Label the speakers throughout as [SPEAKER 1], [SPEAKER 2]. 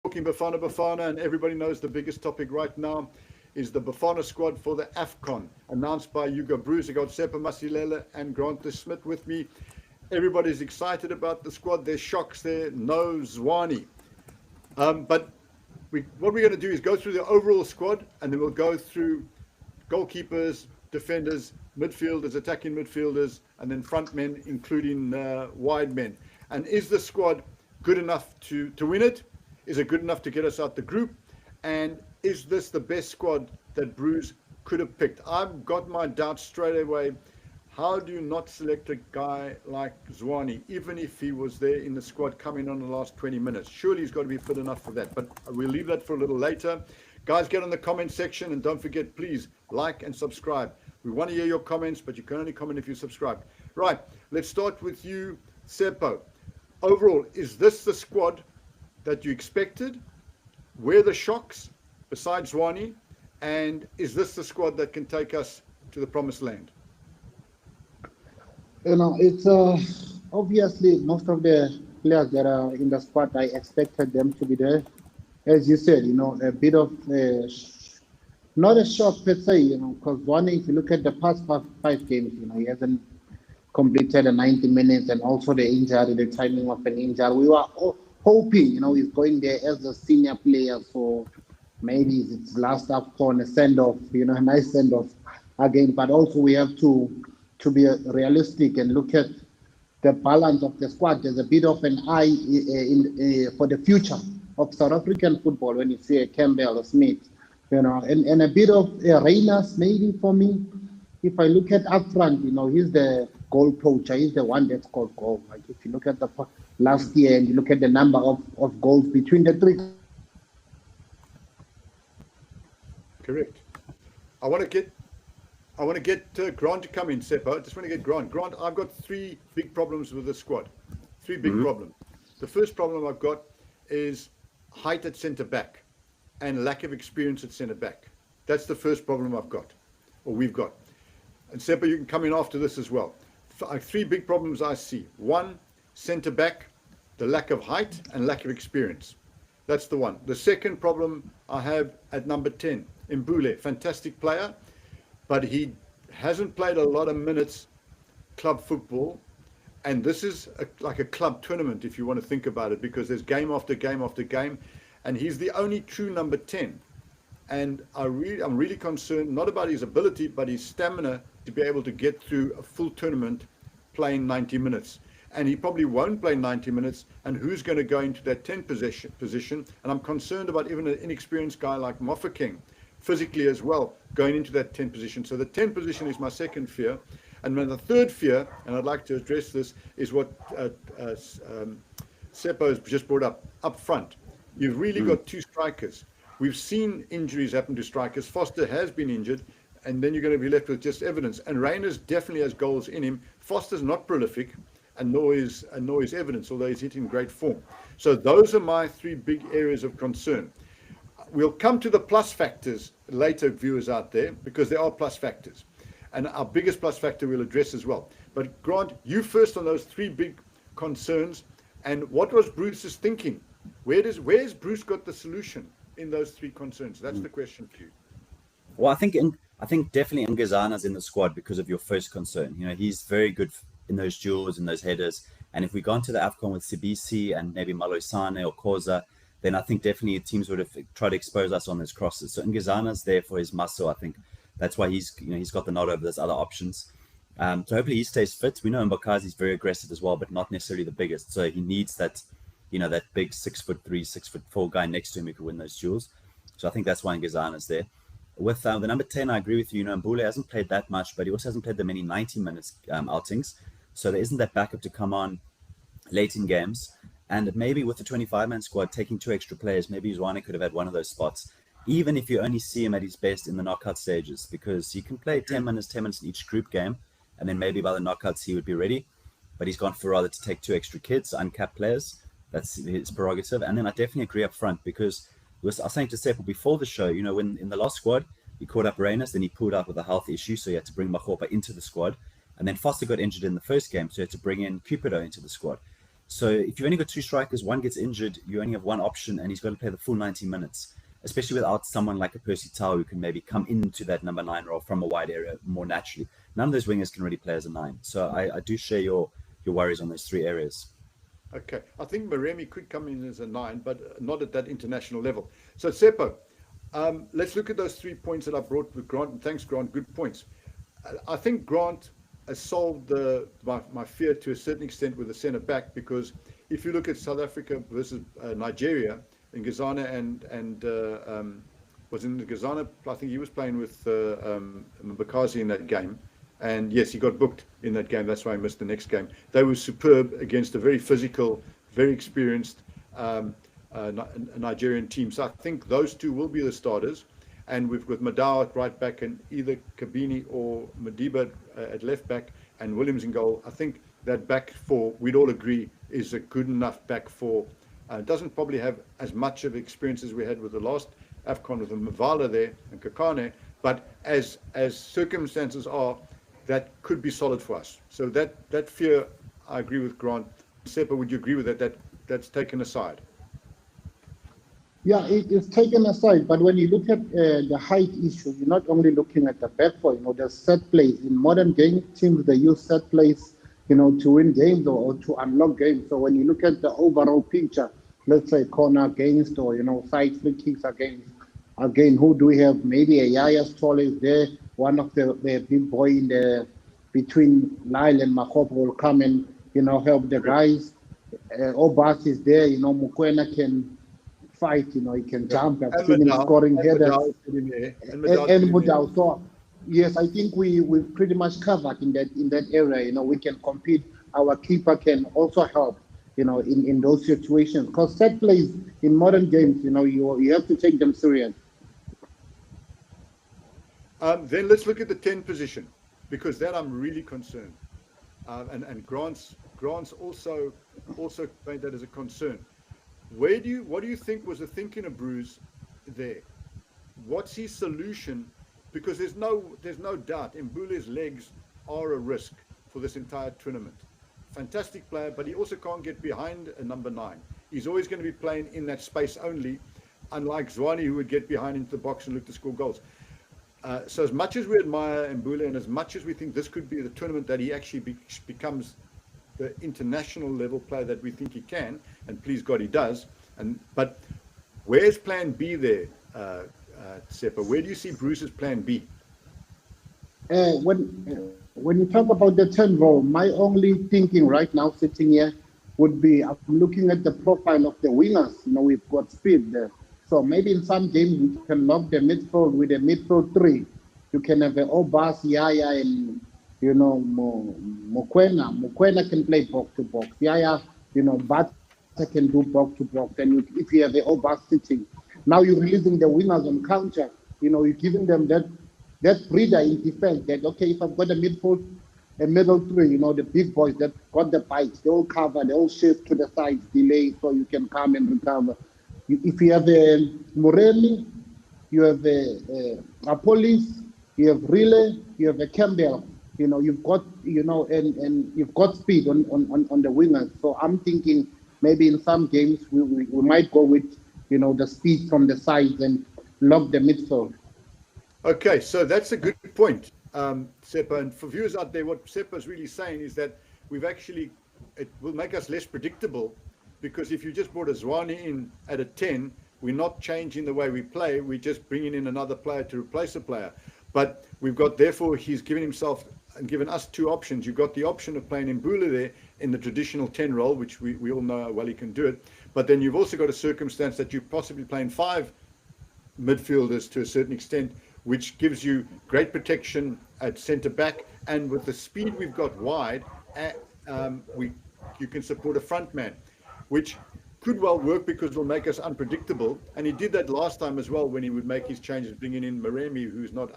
[SPEAKER 1] talking Bafana Bafana, and everybody knows the biggest topic right now is the Bafana squad for the AFCON, announced by Hugo Broos. I got Tsepo Masilela and Grant de Smidt with me. Everybody's excited about the squad. There's shocks there, no Zwane. But what we're going to do is go through the overall squad, and then we'll go through goalkeepers, defenders, midfielders, attacking midfielders, and then front men, including wide men. And is the squad good enough to win it? Is it good enough to get us out the group? And is this the best squad that Broos could have picked? I've got my doubts straight away. How do you not select a guy like Zwane, even if he was there in the squad coming on the last 20 minutes? Surely he's got to be fit enough for that, but we'll leave that for a little later. Guys, get on the comment section, and don't forget, please like and subscribe. We want to hear your comments, but you can only comment if you subscribe. Right, let's start with you, Tsepo. Overall, is this the squad that you expected? Where are the shocks besides Zwane? And is this the squad that can take us to the promised land?
[SPEAKER 2] It's obviously most of the players that are in the squad, I expected them to be there. As you said, a bit of not a shock per se, because Zwane, if you look at the past five games, he hasn't completed the 90 minutes, and also the injury, the timing of an injury. We were hoping, he's going there as a senior player, so maybe it's last AFCON, a send-off, a nice send-off again. But also we have to be realistic and look at the balance of the squad. There's a bit of an eye for the future of South African football when you see a Campbell or Smith, and a bit of Reyners maybe for me. If I look at up front, he's the goal poacher. He's the one that scored goals. Like if you look at the last year and you look at the number of goals between the three.
[SPEAKER 1] Correct. I want to get Grant to come in, Tsepo. I just want to get Grant. Grant, I've got three big problems with the squad. Three big problems. The first problem I've got is height at centre back and lack of experience at centre back. That's the first problem I've got, or we've got. And Tsepo, you can come in after this as well. Three big problems I see. One, centre back, the lack of height and lack of experience. That's the one. The second problem I have at number 10, Mbule, fantastic player, but he hasn't played a lot of minutes club football. And this is like a club tournament, if you want to think about it, because there's game after game after game. And he's the only true number 10. And I'm really concerned, not about his ability, but his stamina to be able to get through a full tournament playing 90 minutes. And he probably won't play 90 minutes. And who's going to go into that 10 position? And I'm concerned about even an inexperienced guy like Mofokeng, physically as well, going into that 10 position. So the 10 position is my second fear. And then the third fear, and I'd like to address this, is what Tsepo has just brought up front. You've really got two strikers. We've seen injuries happen to strikers. Foster has been injured, and then you're going to be left with just evidence. And Reyners definitely has goals in him. Foster's not prolific, and nor is evidence, although he's hitting great form. So those are my three big areas of concern. We'll come to the plus factors later, viewers out there, because there are plus factors. And our biggest plus factor we'll address as well. But Grant, you first on those three big concerns. And what was Broos's thinking? Where's Broos got the solution in those three concerns? That's the question for you.
[SPEAKER 3] Well, I think definitely Ngizana's in the squad because of your first concern. He's very good in those duels and those headers. And if we gone to the AFCON with Sibisi and maybe Maloisane or Khoza, then I think definitely teams would have tried to expose us on those crosses. So Ngizana's there for his muscle, I think. That's why he's got the nod over those other options. So hopefully he stays fit. We know Mbakazi's very aggressive as well, but not necessarily the biggest. So he needs that, that big 6'3", 6'4" guy next to him who can win those duels. So I think that's why Ngizana's there. With the number 10, I agree with you. Mbule hasn't played that much, but he also hasn't played the many 90 minutes outings. So there isn't that backup to come on late in games. And maybe with the 25-man squad taking two extra players, maybe Zwane could have had one of those spots, even if you only see him at his best in the knockout stages, because he can play 10 minutes in each group game, and then maybe by the knockouts he would be ready. But he's gone for rather to take two extra kids, uncapped players. That's his prerogative. And then I definitely agree up front, because I was saying to Tsepo before the show, when in the last squad, he caught up Reyners, then he pulled out with a health issue, so he had to bring Makgopa into the squad. And then Foster got injured in the first game, so he had to bring in Cupido into the squad. So if you've only got two strikers, one gets injured, you only have one option, and he's got to play the full 90 minutes, especially without someone like a Percy Tau who can maybe come into that number 9 role from a wide area more naturally. None of those wingers can really play as a 9. So I do share your worries on those three areas.
[SPEAKER 1] Okay, I think Maremi could come in as a 9, but not at that international level. So Tsepo, let's look at those 3 points that I brought with Grant. And thanks, Grant. Good points. I think Grant has solved my fear to a certain extent with the centre back, because if you look at South Africa versus Nigeria, in Ngizana and was in the Ngizana, I think he was playing with Mbakazi in that game. And yes, he got booked in that game. That's why I missed the next game. They were superb against a very physical, very experienced Nigerian team. So I think those two will be the starters. And with Madao at right back and either Kabini or Madiba at left back and Williams in goal, I think that back four, we'd all agree, is a good enough back four. Doesn't probably have as much of experience as we had with the last AFCON with the Mavala there and Kakane, but as circumstances are, that could be solid for us. So that fear, I agree with Grant. Tsepo, would you agree with that? That's taken aside?
[SPEAKER 2] Yeah, it is taken aside, but when you look at the height issue, you're not only looking at the back four, the set plays. In modern game teams, they use set plays, to win games or to unlock games. So when you look at the overall picture, let's say corner against or, side free kicks against, again, who do we have? Maybe a Yaya Stoll is there, one of the big boy in the between Lyle and Makhopo will come and, help the guys. Obas is there, Mukwena can fight, he can jump. I've seen him scoring headers. And Mdu. So yes, I think we've pretty much covered in that area. We can compete. Our keeper can also help, in those situations. Because set plays in modern games, you have to take them serious.
[SPEAKER 1] Then let's look at the 10 position, because that I'm really concerned. And Grant's also made that as a concern. What do you think was the thinking of Broos there? What's his solution? Because there's no doubt Mbule's legs are a risk for this entire tournament. Fantastic player, but he also can't get behind a number 9. He's always going to be playing in that space only, unlike Zwane, who would get behind into the box and look to score goals. So as much as we admire Mbule and as much as we think this could be the tournament that he actually becomes the international level player that we think he can, and please God he does. But where's plan B there, Tsepo? Where do you see Broos's plan B?
[SPEAKER 2] When you talk about the 10 role, my only thinking right now sitting here would be, I'm looking at the profile of the wingers. We've got speed there. So maybe in some games we can lock the midfield with a midfield 3. You can have an Obas, Yaya, and Mukwena. Mukwena can play box to box. Yaya, Bata can do box to box. And if you have the Obas sitting, now you're releasing the wingers on counter. You're giving them that breather in defense. That okay, if I've got a midfield, a middle 3, the big boys that got the bites, they all cover, they all shift to the sides, delay, so you can come and recover. If you have a Morelli, you have a Apolis, you have Rile, you have a Campbell. You've got, and you've got speed on the wingers. So I'm thinking maybe in some games we might go with, the speed from the sides and lock the midfield.
[SPEAKER 1] Okay, so that's a good point, Tsepo. And for viewers out there, what Tsepo is really saying is that it will make us less predictable, because if you just brought a Zwane in at a 10, we're not changing the way we play. We're just bringing in another player to replace a player. But therefore, he's given himself and given us 2 options. You've got the option of playing Mbule there in the traditional 10 role, which we all know how well he can do it. But then you've also got a circumstance that you're possibly playing 5 midfielders to a certain extent, which gives you great protection at centre back. And with the speed we've got wide, you can support a front man, which could well work because it'll make us unpredictable. And he did that last time as well when he would make his changes, bringing in Maremi, who's not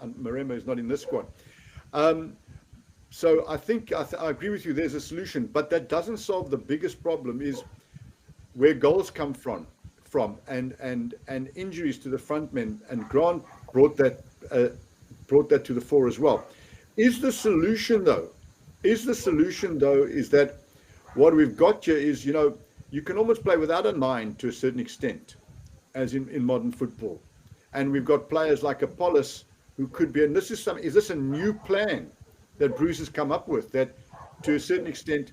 [SPEAKER 1] in this squad. So I think I agree with you. There's a solution, but that doesn't solve the biggest problem, is where goals come from, and injuries to the front men. And Grant brought that to the fore as well. Is the solution though is that what we've got here is, you can almost play without a 9 to a certain extent, as in modern football. And we've got players like Apollos who could be, and is this a new plan that Broos has come up with, that to a certain extent,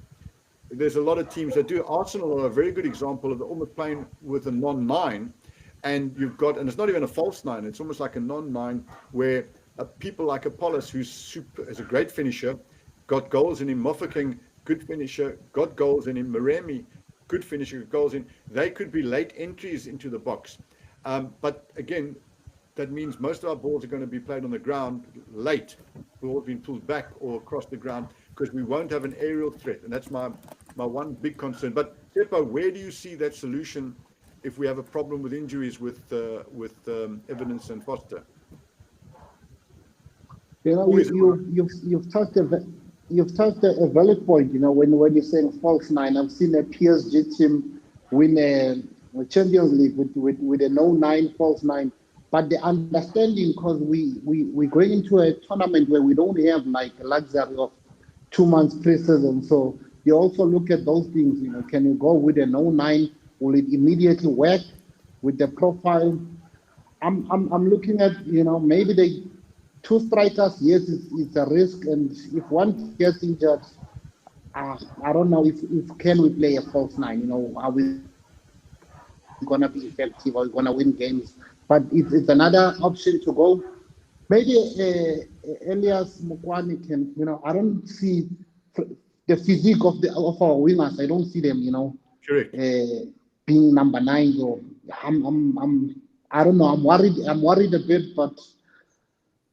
[SPEAKER 1] there's a lot of teams that do. Arsenal are a very good example of almost playing with a non-9, and it's not even a false 9, it's almost like a non-9, where people like Apollos, is a great finisher, got goals in him, Mofokeng, good finisher, got goals in him, Maremi, good finisher, goals in, they could be late entries into the box. But again, that means most of our balls are going to be played on the ground late, balls being pulled back or across the ground, because we won't have an aerial threat, and that's my one big concern. But Tsepo, where do you see that solution if we have a problem with injuries with Evidence and Foster?
[SPEAKER 2] You've touched a valid point. When you're saying false 9, I've seen a PSG team win a Champions League with a no 9, false 9. But the understanding, because we're going into a tournament where we don't have like a luxury of 2 months pre-season, so you also look at those things. Can you go with a no 9? Will it immediately work with the profile? I'm looking at maybe the 2 strikers. Yes, it's a risk, and if one gets injured, I don't know if can we play a false 9. Are we gonna be effective? Are we gonna win games? But it's another option to go. Maybe Elias Mukwani can. I don't see the physique of our wingers. I don't see them.
[SPEAKER 1] Correct.
[SPEAKER 2] Being number 9. So I don't know. I'm worried a bit, but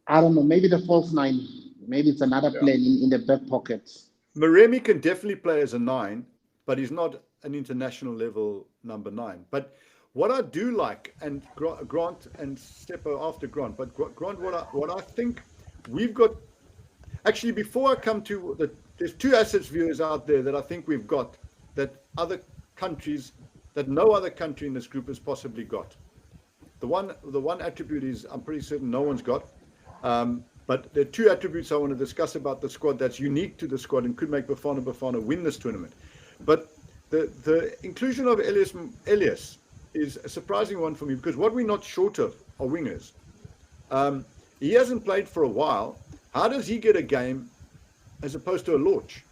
[SPEAKER 2] I don't know. Maybe the false 9. Maybe it's another plan in the back pocket.
[SPEAKER 1] Maremi can definitely play as a 9, but he's not an international level number 9. But what I do like, and Grant and Tsepo after Grant, but Grant, what I think we've got, actually, before I come to there's 2 assets viewers out there that I think we've got that other countries, that no other country in this group has possibly got. The one attribute is, I'm pretty certain no one's got. But there are 2 attributes I want to discuss about the squad that's unique to the squad and could make Bafana Bafana win this tournament. But the inclusion of Elias is a surprising one for me, because what we're not short of are wingers. He hasn't played for a while. How does he get a game as opposed to a Lorch?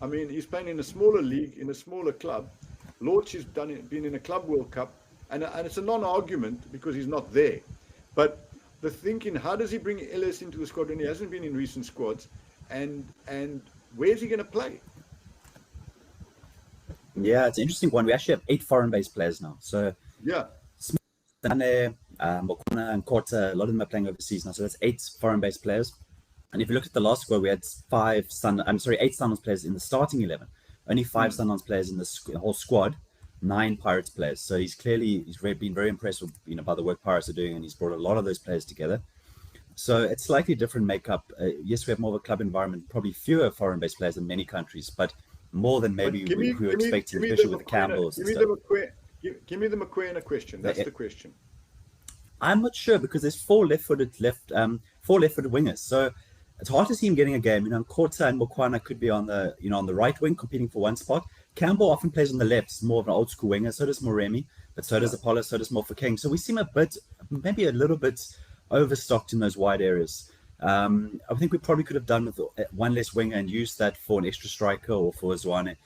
[SPEAKER 1] I mean, he's playing in a smaller league, in a smaller club. Lorch has been in a Club World Cup, and it's a non-argument because he's not there. But the thinking, how does he bring Elias into the squad when he hasn't been in recent squads, and where's he going to play?
[SPEAKER 3] Yeah, it's an interesting one. We actually have 8 foreign-based players now. So
[SPEAKER 1] yeah,
[SPEAKER 3] Smith, Mokona, and Kota, a lot of them are playing overseas now. So that's 8 foreign-based players. And if you look at the last squad, we had 8 Sundowns players in the starting 11. Only 5 Sundowns players in the whole squad, 9 Pirates players. So he's been very impressed with, by the work Pirates are doing, and he's brought a lot of those players together. So it's slightly different makeup. Yes, we have more of a club environment, probably fewer foreign-based players in many countries, but more than maybe we were expecting, especially with Campbell.
[SPEAKER 1] Give me the McQueen question. That's the question.
[SPEAKER 3] I'm not sure, because there's 4 left-footed wingers. So it's hard to see him getting a game. Kota and Mokwana could be on the right wing competing for one spot. Campbell often plays on the left, it's more of an old school winger. So does Moremi, but so does Apollo, so does Mofokeng. So we seem maybe a little bit overstocked in those wide areas. I think we probably could have done with 1 less winger and used that for an extra striker or for Zwane.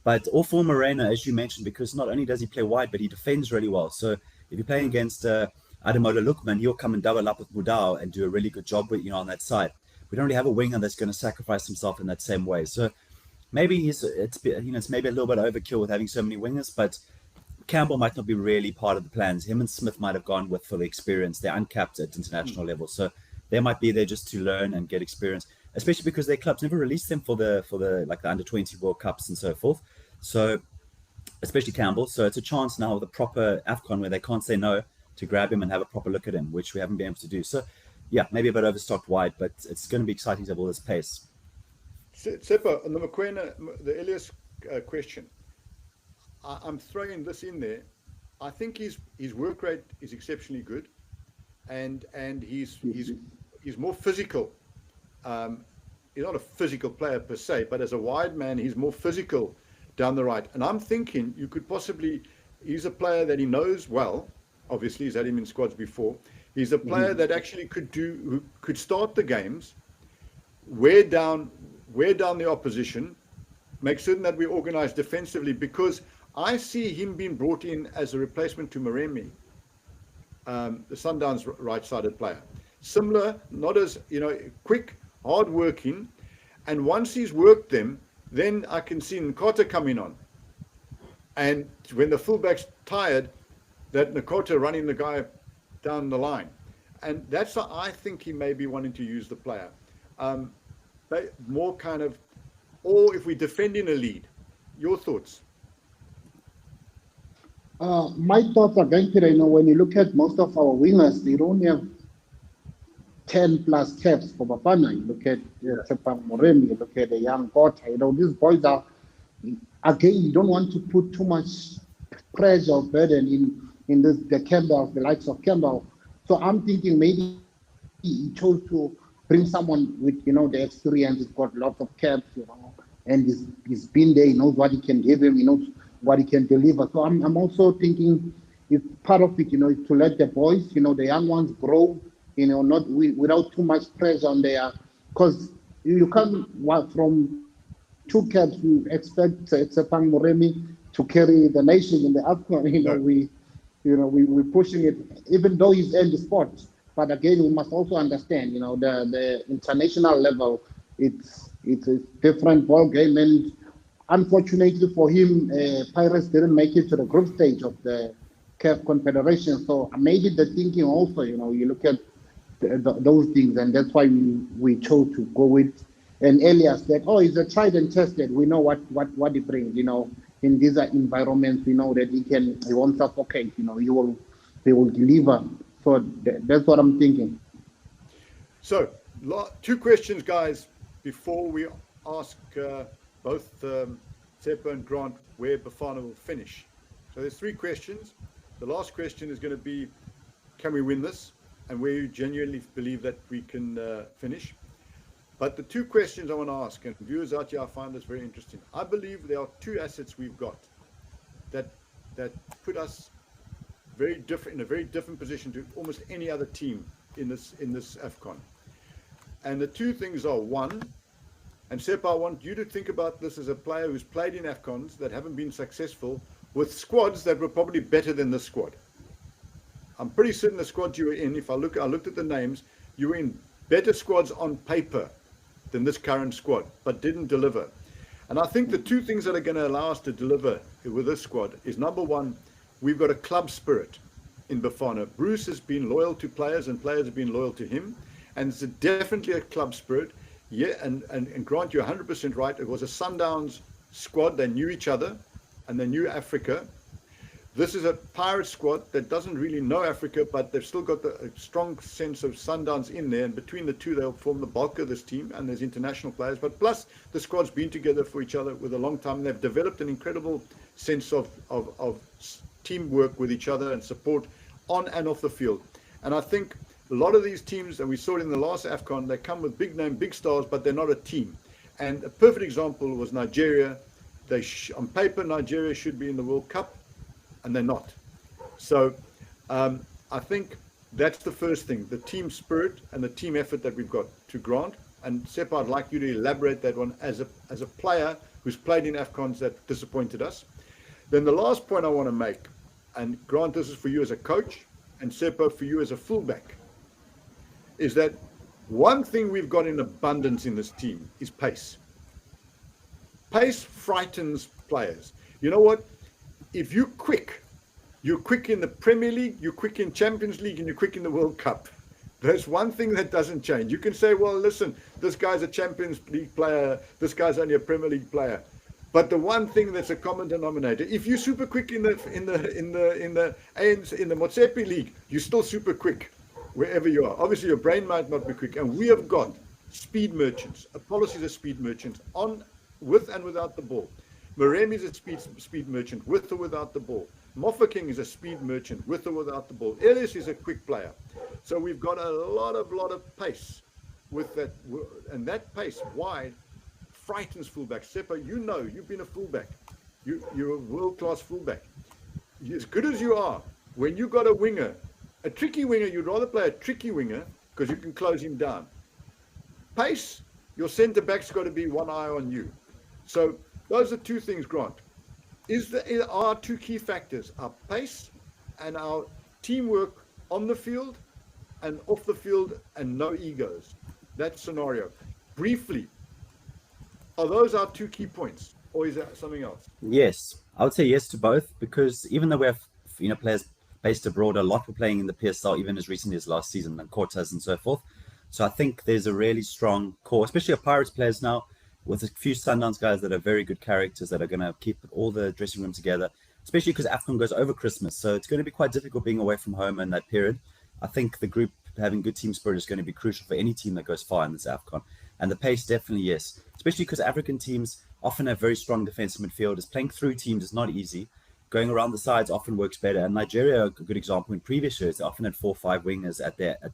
[SPEAKER 3] But or for Morena, as you mentioned, because not only does he play wide, but he defends really well. So if you're playing against Ademola Lookman, he'll come and double up with Mudau and do a really good job with, on that side. We don't really have a winger that's going to sacrifice himself in that same way. So maybe it's maybe a little bit overkill with having so many wingers, but Campbell might not be really part of the plans. Him and Smith might have gone with for the experience. They're uncapped at international level, so they might be there just to learn and get experience, especially because their clubs never released them for the under-20 World Cups and so forth. So especially Campbell. So it's a chance now with a proper AFCON where they can't say no to grab him and have a proper look at him, which we haven't been able to do. So yeah, maybe a bit overstocked wide, but it's going to be exciting to have all this pace.
[SPEAKER 1] Tsepo, on the McQueen, the Elias question, I'm throwing this in there. I think his work rate is exceptionally good, and he's more physical. He's not a physical player per se, but as a wide man, he's more physical down the right. And I'm thinking you could possibly, he's a player that he knows well. Obviously, he's had him in squads before. He's a player that actually who could start the games, wear down the opposition, make certain that we organize defensively, because I see him being brought in as a replacement to Maremi, the Sundowns right-sided player. Similar, not as, quick, hard-working, and once he's worked them, then I can see Nkota coming on. And when the fullback's tired, that Nkota running the guy down the line. And that's how I think he may be wanting to use the player. More kind of, or if we defend in a lead. Your thoughts?
[SPEAKER 2] My thoughts are going to, when you look at most of our wingers, they only have 10 plus caps for Bafana. You look at Tsepo Masilela, you look at the young Toit. These boys are, again, you don't want to put too much pressure or burden in the Campbell, the likes of Campbell. So I'm thinking maybe he chose to bring someone with, the experience. He's got lots of caps, and he's been there. He knows what he can give him. He knows what he can deliver. So I'm also thinking it's part of it, is to let the boys, the young ones grow, not without too much pressure on their, because you can't, from 2 caps, you expect Tsepo Masilela to carry the nation in the AFCON. We're pushing it, even though he's in the sport. But again, we must also understand, the international level, it's a different ball game. And unfortunately for him, Pirates didn't make it to the group stage of the CAF Confederation. So maybe the thinking also, you look at those things, and that's why we chose to go with an Elias that, he's a tried and tested. We know what he brings, in these environments. We know that he won't suffocate, he will deliver. So that's what I'm thinking.
[SPEAKER 1] So 2 questions, guys, before we ask both Tsepo and Grant where Bafana will finish. So there's 3 questions. The last question is going to be, can we win this? And where you genuinely believe that we can finish. But the 2 questions I want to ask, and viewers out here, I find this very interesting. I believe there are 2 assets we've got that put us in a very different position to almost any other team in this AFCON. And the 2 things are, 1, and Tsepo, I want you to think about this as a player who's played in AFCONs that haven't been successful with squads that were probably better than this squad. I'm pretty certain the squad you were in, I looked at the names, you were in better squads on paper than this current squad, but didn't deliver. And I think the 2 things that are going to allow us to deliver with this squad is, number 1, we've got a club spirit in Bafana. Broos has been loyal to players, and players have been loyal to him, and it's definitely a club spirit. Yeah, and Grant, you're 100% right. It was a Sundowns squad. They knew each other, and they knew Africa. This is a Pirate squad that doesn't really know Africa, but they've still got a strong sense of Sundowns in there. And between the 2, they'll form the bulk of this team. And there's international players. But plus, the squad's been together for each other with a long time. And they've developed an incredible sense of teamwork with each other and support on and off the field. And I think a lot of these teams, and we saw it in the last AFCON, they come with big name, big stars, but they're not a team. And a perfect example was Nigeria. On paper, Nigeria should be in the World Cup, and they're not. So I think that's the first thing, the team spirit and the team effort that we've got. To Grant and Tsepo, I'd like you to elaborate that one as a player who's played in AFCONs that disappointed us. Then the last point I want to make, and Grant, this is for you as a coach, and Tsepo for you as a fullback, is that one thing we've got in abundance in this team is pace. Pace frightens players. You know what? If you're quick in the Premier League, you're quick in Champions League, and you're quick in the World Cup. There's one thing that doesn't change. You can say, well, listen, this guy's a Champions League player, this guy's only a Premier League player. But the one thing that's a common denominator, if you're super quick in the Motsepe League, you're still super quick wherever you are. Obviously, your brain might not be quick, and we have got speed merchants. Apollos is a speed merchant with and without the ball. Maremi is a speed merchant with or without the ball. Mofokeng is a speed merchant with or without the ball. Elias is a quick player. So we've got a lot of pace with that, and that pace wide frightens fullbacks. Tsepo, you've been a fullback. You're a world-class fullback. As good as you are, when you got a winger, a tricky winger, you'd rather play a tricky winger because you can close him down. Pace, your centre-back's got to be one eye on you. So those are two things, Grant. Our two key factors are pace and our teamwork on the field and off the field and no egos. That scenario. Briefly, are those our two key points? Or is that something else?
[SPEAKER 3] Yes, I would say yes to both, because even though we have players based abroad, a lot were playing in the PSL even as recently as last season, and Cortez and so forth. So I think there's a really strong core, especially of Pirates players now, with a few Sundowns guys that are very good characters that are going to keep all the dressing room together, especially because AFCON goes over Christmas. So it's going to be quite difficult being away from home in that period. I think the group having good team spirit is going to be crucial for any team that goes far in this AFCON. And the pace, definitely yes, especially because African teams often have very strong defensive midfielders. Playing through teams is not easy. Going around the sides often works better. And Nigeria, a good example, in previous years, they often had 4 or 5 wingers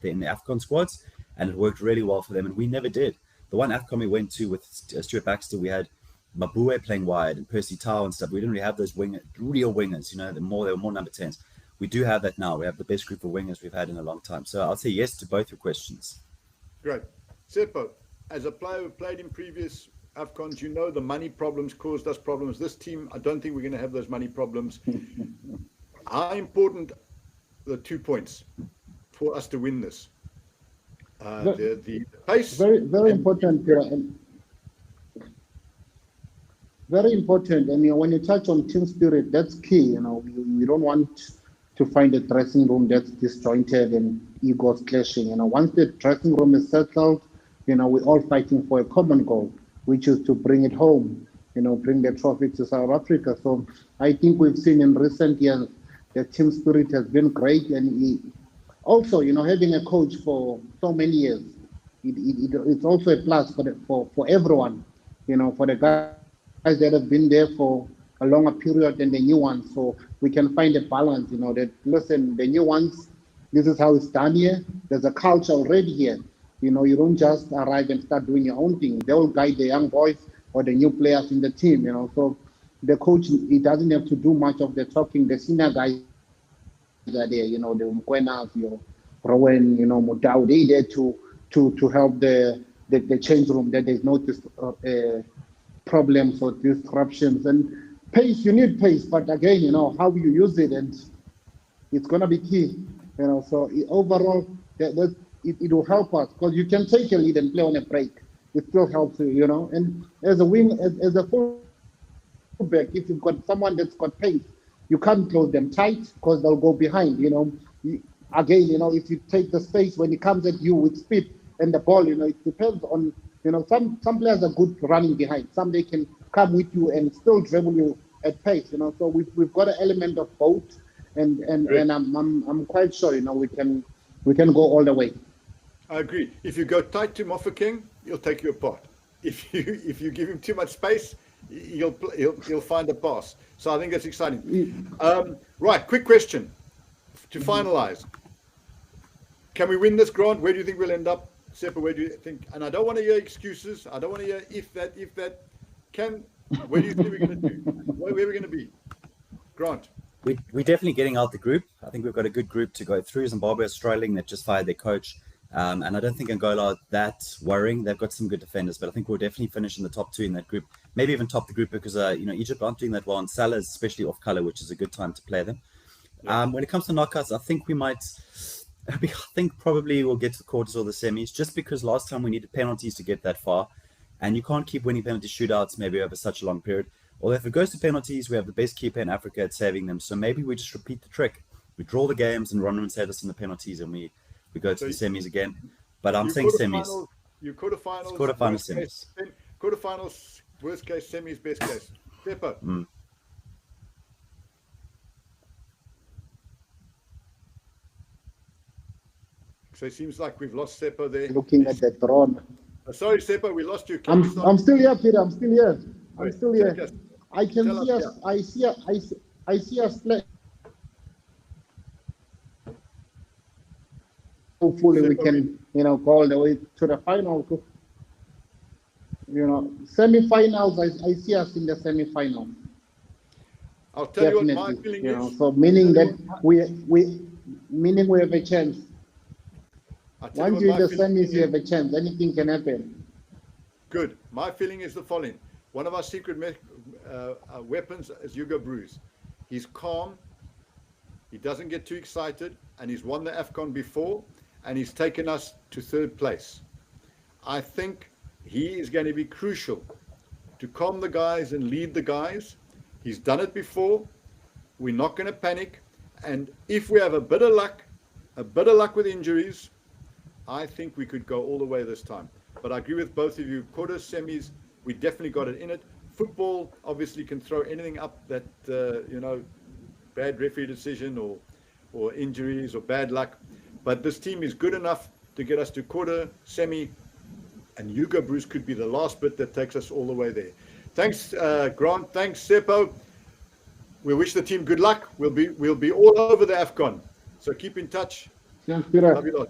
[SPEAKER 3] in the AFCON squads, and it worked really well for them. And we never did. The one AFCON we went to with Stuart Baxter, we had Mabue playing wide and Percy Tau and stuff. We didn't really have those real wingers, they were more number 10s. We do have that now. We have the best group of wingers we've had in a long time. So I'll say yes to both your questions.
[SPEAKER 1] Great. Tsepo, as a player who played in previous AFCONs, the money problems caused us problems. This team, I don't think we're going to have those money problems. How important are the 2 points for us to win this? The pace.
[SPEAKER 2] Very important. Very important. And when you touch on team spirit, that's key. We don't want to find a dressing room that's disjointed and egos clashing. Once the dressing room is settled, we're all fighting for a common goal, which is to bring it home, bring the trophy to South Africa. So I think we've seen in recent years the team spirit has been great. And also, having a coach for so many years, it's also a plus for everyone, for the guys that have been there for a longer period than the new ones. So we can find a balance, that, listen, the new ones, this is how it's done here. There's a culture already here. You don't just arrive and start doing your own thing. They will guide the young boys or the new players in the team, So the coach, he doesn't have to do much of the talking. The senior guys are there, the Mkwenas, Rowan, Mudau, they there to help the change room, that there's no problems or disruptions. And pace, you need pace, but again, how you use it, and it's going to be key. So overall, it will help us, because you can take a lead and play on a break. It still helps you, And as a as a fullback, if you've got someone that's got pace, you can't close them tight because they'll go behind. Again, if you take the space when it comes at you with speed and the ball, it depends on, some players are good running behind. Some they can come with you and still dribble you at pace. So we've got an element of both, and I'm quite sure, we can go all the way.
[SPEAKER 1] I agree. If you go tight to Mofokeng, he'll take you apart. If you give him too much space, he'll find a pass. So I think that's exciting. Right, quick question to finalize. Can we win this, Grant? Where do you think we'll end up? Tsepo, where do you think? And I don't want to hear excuses. I don't want to hear if that. Where do you think we're going to do? Where are we going to be? Grant.
[SPEAKER 3] We're definitely getting out the group. I think we've got a good group to go through. Zimbabwe are struggling. They've just fired their coach. And I don't think Angola are that worrying. They've got some good defenders, but I think we'll definitely finish in the top 2 in that group. Maybe even top the group, because Egypt aren't doing that well, and Salah is especially off color, which is a good time to play them. Yeah. When it comes to knockouts, I think probably we'll get to the quarters or the semis, just because last time we needed penalties to get that far, and you can't keep winning penalty shootouts maybe over such a long period. Although if it goes to penalties, we have the best keeper in Africa at saving them. So maybe we just repeat the trick. We draw the games and Ronald save us in the penalties, and we go to the semis again. But I'm saying semis.
[SPEAKER 1] You quarterfinals.
[SPEAKER 3] Quarterfinals, semis.
[SPEAKER 1] Quarterfinals, worst case, semis, best case. Tsepo. So it seems like we've lost Tsepo there.
[SPEAKER 2] Looking at the drone.
[SPEAKER 1] Sorry, Tsepo, we lost you.
[SPEAKER 2] I'm still here, Peter. I'm still here. I can see us. I see us play. Hopefully we can, go all the way to the final. Semi-finals. I see us in the semi-final.
[SPEAKER 1] I'll tell you what my
[SPEAKER 2] Definitely.
[SPEAKER 1] feeling
[SPEAKER 2] You know,
[SPEAKER 1] is.
[SPEAKER 2] so meaning that we have a chance.
[SPEAKER 1] I'll tell you
[SPEAKER 2] Once
[SPEAKER 1] what
[SPEAKER 2] you're in
[SPEAKER 1] my
[SPEAKER 2] the
[SPEAKER 1] feeling
[SPEAKER 2] semis, you
[SPEAKER 1] is.
[SPEAKER 2] have a chance. Anything can happen.
[SPEAKER 1] Good. My feeling is the following. One of our secret weapons is Hugo Broos. He's calm. He doesn't get too excited. And he's won the AFCON before. And he's taken us to third place. I think he is going to be crucial to calm the guys and lead the guys. He's done it before. We're not going to panic. And if we have a bit of luck with injuries, I think we could go all the way this time. But I agree with both of you. Quarters, semis, we definitely got it in it. Football obviously can throw anything up that, bad referee decision or injuries or bad luck. But this team is good enough to get us to quarter, semi, and Hugo Broos could be the last bit that takes us all the way there. Thanks, Grant. Thanks, Tsepo. We wish the team good luck. We'll be all over the AFCON. So keep in touch.
[SPEAKER 2] Thanks, Peter.
[SPEAKER 1] Love you lot.